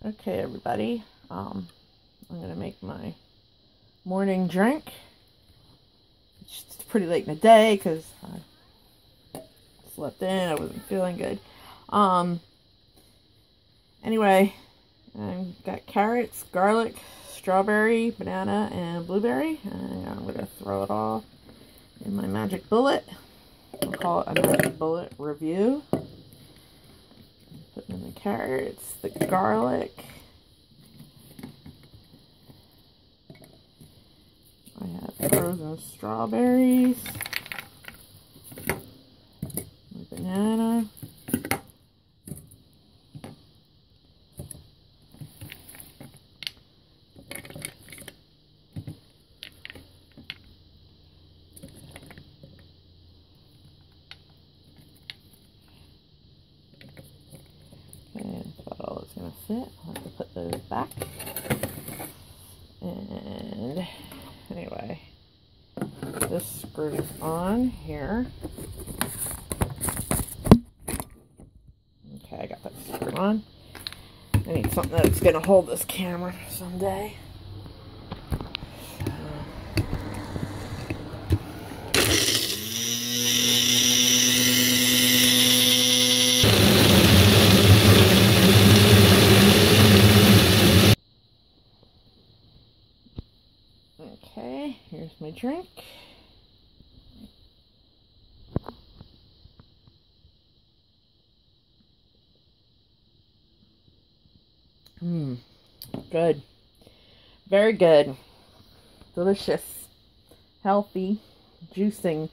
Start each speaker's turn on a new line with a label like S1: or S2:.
S1: Okay, everybody. I'm gonna make my morning drink. It's pretty late in the day because I slept in. I wasn't feeling good. Anyway, I've got carrots, garlic, strawberry, banana, and blueberry. And I'm gonna throw it all in my magic bullet. I'll call it a magic bullet review. Putting in the carrots, the garlic. I have frozen strawberries, my banana, and that's about all it's going to fit. I'll have to put those back. And anyway, this screws on here. Okay, I got that screwed on. I need something that's going to hold this camera someday. Okay, here's my drink. Good. Very good. Delicious. Healthy. Juicing.